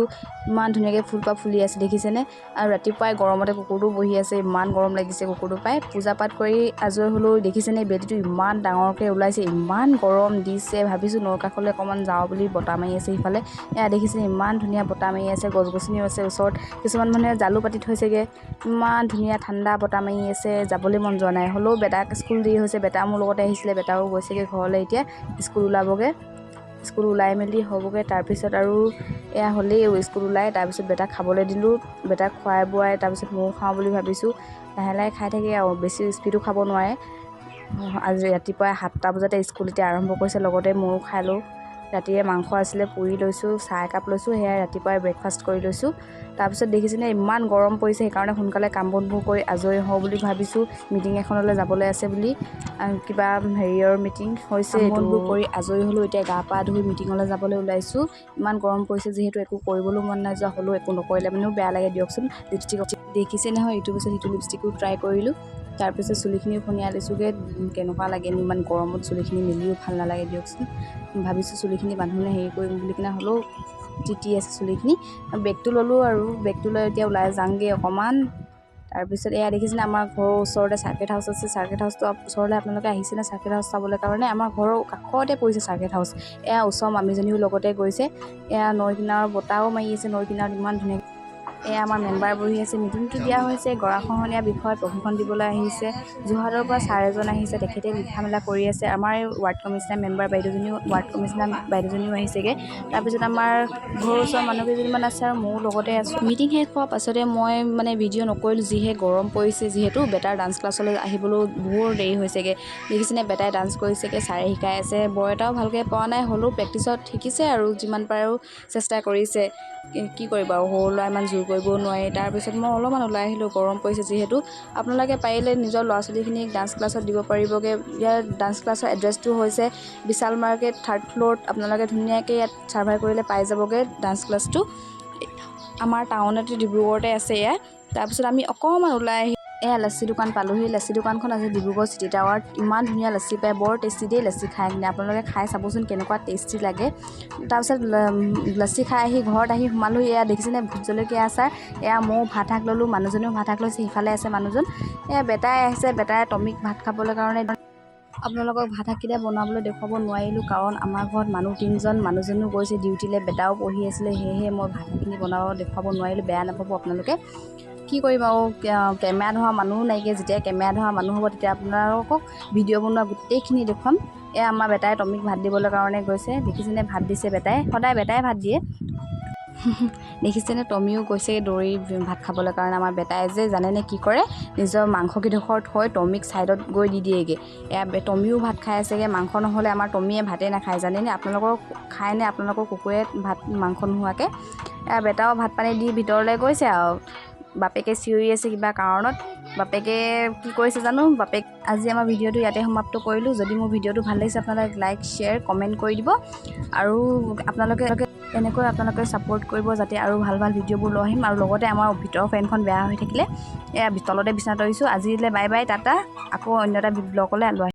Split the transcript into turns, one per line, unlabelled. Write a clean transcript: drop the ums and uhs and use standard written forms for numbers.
দিলোঁ। ইমান ধুনীয়াকৈ ফুলপাহ ফুলি আছে দেখিছেনে। আৰু ৰাতিপুৱাই গৰমতে কুকুৰটো বহি আছে, ইমান গৰম লাগিছে কুকুৰটো পাই। পূজা পাঠ কৰি আজৰি হ'লেও দেখিছেনে বেলিটো ইমান ডাঙৰকৈ ওলাইছে, ইমান গৰম দিছে। ভাবিছোঁ নৈ কাষলৈ অকণমান যাওঁ বুলি, বতাহ মাৰি আছে সিফালে। এয়া দেখিছেনে ইমান ধুনীয়া বতাহ মাৰি আছে, গছ গছনিও আছে ওচৰত। কিছুমান মানুহে জালু পাতি থৈছেগৈ। ইমান ধুনীয়া ঠাণ্ডা বতাহ মাৰি আছে, যাবলৈ মন যোৱা নাই। হ'লেও বেটাক স্কুল দেৰি হৈছে, বেটা মোৰ লগতে আহিছিলে, বেটাও গৈছেগৈ ঘৰলৈ এতিয়া, স্কুল ওলাবগৈ। স্কুল ওলাই মেলি হ'বগৈ, তাৰপিছত আৰু এয়া হ'লেই স্কুল ওলাই। তাৰপিছত বেটাক খাবলৈ দিলোঁ, বেটাক খুৱাই বোৱাই তাৰপিছত ময়ো খাওঁ বুলি ভাবিছোঁ। লাহে লাহে খাই থাকে আৰু, বেছি স্পীডো খাব নোৱাৰে। আজি ৰাতিপুৱাই 7টা বজাতে স্কুল এতিয়া আৰম্ভ কৰিছে, লগতে ময়ো খাই লওঁ। ৰাতিয়ে মাংস আছিলে, পুৰি লৈছোঁ, চাহ একাপ লৈছোঁ, সেয়াই ৰাতিপুৱাই ব্ৰেকফাষ্ট কৰি লৈছোঁ। তাৰপিছত দেখিছেনে ইমান গৰম পৰিছে, সেইকাৰণে সোনকালে কাম বনবোৰ কৰি আজৰি হওঁ বুলি ভাবিছোঁ। মিটিং এখনলৈ যাবলৈ আছে বুলি, কিবা হেৰিয়ৰ মিটিং হৈছে। কাম বনবোৰ কৰি আজৰি হ'লেও এতিয়া গা পা ধুই মিটিঙলৈ যাবলৈ ওলাইছোঁ। ইমান গৰম পৰিছে যিহেতু একো কৰিবলৈ মন নাই যোৱা, হ'লেও একো নকৰিলে মানেও বেয়া লাগে দিয়কচোন। লিপষ্টিক দেখিছে নহয়, ইটোৰ পিছত সিটো লিপষ্টিকো ট্ৰাই কৰিলোঁ। তাৰপিছত চুলিখিনিও ফনিয়াই লৈছোঁগৈ, কেনেকুৱা লাগেনো ইমান গৰমত চুলিখিনি মেলিও ভাল নালাগে দিয়কচোন। ভাবিছোঁ চুলিখিনি বান্ধোনে হেৰি কৰিম বুলি কিনে, হ'লেও তিতি আছে চুলিখিনি। বেগটো ল'লোঁ আৰু বেগটো লৈ এতিয়া ওলাই যাওঁগৈ অকণমান। তাৰপিছত এয়া দেখিছেনে আমাৰ ঘৰৰ ওচৰতে চাৰ্কিট হাউচ আছে। চাৰ্কিট হাউচটো ওচৰলৈ আপোনালোকে আহিছেনে চাৰ্কিট হাউচ চাবলৈ কাৰণে? আমাৰ ঘৰৰ কাষতে পৰিছে চাৰ্কিট হাউচ। এয়া ওচৰৰ মামীজনীও লগতে গৈছে। এয়া নৈ কিনাৰৰ বতাহও মাৰি আছে, নৈ কিনাৰত ইমান ধুনীয়া। এয়া আমাৰ মেম্বাৰ বহি আছে, মিটিংটো দিয়া হৈছে গৰাখহনীয়া বিষয়ত প্ৰশিক্ষণ দিবলৈ আহিছে। যোৰহাটৰ পৰা ছাৰ এজন আহিছে, তেখেতে লিখা মেলা কৰি আছে। আমাৰ ৱাৰ্ড কমিছনাৰ মেম্বাৰ বাইদেউজনীও আহিছেগৈ। তাৰপিছত আমাৰ ঘৰৰ ওচৰৰ মানুহ কেইজনীমান আছে আৰু ময়ো লগতে আছোঁ। মিটিং শেষ হোৱাৰ পাছতে মই ভিডিঅ' নকৰিলোঁ, যিহে গৰম পৰিছে। যিহেতু বেটাৰ ডান্স ক্লাছলৈ আহিবলৈও বহুত দেৰি হৈছেগৈ। দেখিছেনে বেটাই ডান্স কৰিছেগৈ, ছাৰে শিকাই আছে। বৰ এটাও ভালকৈ পোৱা নাই, হ'লেও প্ৰেক্টিছত শিকিছে আৰু যিমান পাৰে আৰু চেষ্টা কৰিছে। কি কৰিব আৰু, সৰু ল'ৰা ইমান জোৰ কৰিবও নোৱাৰি। তাৰপিছত মই অলপমান ওলাই আহিলোঁ, গৰম পৰিছে যিহেতু। আপোনালোকে পাৰিলে নিজৰ ল'ৰা ছোৱালীখিনিক ডান্স ক্লাছত দিব পাৰিবগৈ। ইয়াৰ ডান্স ক্লাছৰ এড্ৰেছটো হৈছে বিশাল মাৰ্কেট 3rd ফ্ল'ৰত। আপোনালোকে ধুনীয়াকৈ ইয়াত চাৰ্ভাৰ কৰিলে পাই যাবগৈ ডান্স ক্লাছটো। আমাৰ টাউনতে ডিব্ৰুগড়তে আছে এয়া। তাৰপিছত আমি অকণমান ওলাই আহি এয়া লাচ্চি দোকান পালোঁহি। লাচ্চি দোকানখন আছে ডিব্ৰুগড় চিটি টাৱাৰত। ইমান ধুনীয়া লাচ্চি পায়, বৰ টেষ্টি দেই লাচ্চি খাই কিনে। আপোনালোকে খাই চাবচোন কেনেকুৱা টেষ্টি লাগে। তাৰপিছত লাচ্চি খাই আহি ঘৰত আহি সোমালোঁ। এয়া দেখিছেনে ভোট জলকীয়া আচাৰ। এয়া ময়ো ভাত শাক ল'লোঁ, মানুহজনেও ভাত শাক লৈছে, সিফালে আছে মানুহজন। এয়া বেটাই আহিছে, বেটাই টমিক ভাত খাবলৈ কাৰণে। আপোনালোকক ভাত শাককেইটা বনাবলৈ দেখুৱাব নোৱাৰিলোঁ, কাৰণ আমাৰ ঘৰত মানুহ 3জন। মানুহজনো গৈছে ডিউটিলৈ, বেটাও পঢ়ি আছিলে, সেয়েহে মই ভাত শাকখিনি দেখুৱাব নোৱাৰিলোঁ। বেয়া নাপাব আপোনালোকে। কি কৰিম আৰু, কেমেৰা ধৰা মানুহো নাইকিয়া। যেতিয়া কেমেৰা ধৰা মানুহ হ'ব, তেতিয়া আপোনালোকক ভিডিঅ' বনোৱা গোটেইখিনি দেখুৱাম। এয়া আমাৰ বেটাই টমিক ভাত দিবলৈ কাৰণে গৈছে। দেখিছেনে ভাত দিছে বেটাই, সদায় বেটাই ভাত দিয়ে। দেখিছেনে টমিও গৈছে দৌৰি ভাত খাবলৈ কাৰণে। আমাৰ বেটাই যে জানেনে কি কৰে, নিজৰ মাংসকেইডোখৰ থৈ টমিক ছাইডত গৈ দি দিয়েগৈ। এয়া টমিও ভাত খাই আছেগৈ। মাংস নহ'লে আমাৰ টমিয়ে ভাতেই নাখায়, জানেনে? আপোনালোকৰ খায়নে আপোনালোকৰ কুকুৰে ভাত মাংস নোহোৱাকৈ? এয়া বেটাও ভাত পানী দি ভিতৰলৈ গৈছে আৰু। বাপেকে চিঞৰি আছে কিবা কাৰণত। বাপেকে কি কৰিছে জানো। আজি আমাৰ ভিডিঅ'টো ইয়াতে সমাপ্ত কৰিলোঁ। যদি মোৰ ভিডিঅ'টো ভাল লাগিছে, আপোনালোকে লাইক শ্বেয়াৰ কমেণ্ট কৰি দিব। আৰু আপোনালোকে ছাপোৰ্ট কৰিব, যাতে আৰু ভাল ভাল ভিডিঅ'বোৰ লৈ আহিম। আৰু লগতে আমাৰ ভিতৰৰ ফেনখন বেয়া হৈ থাকিলে এয়া তলতে বিচনা তৰিছোঁ। আজিলৈ বাই বাই, টাটা। আকৌ অন্য এটা ব্লগলৈ লৈ আহিম।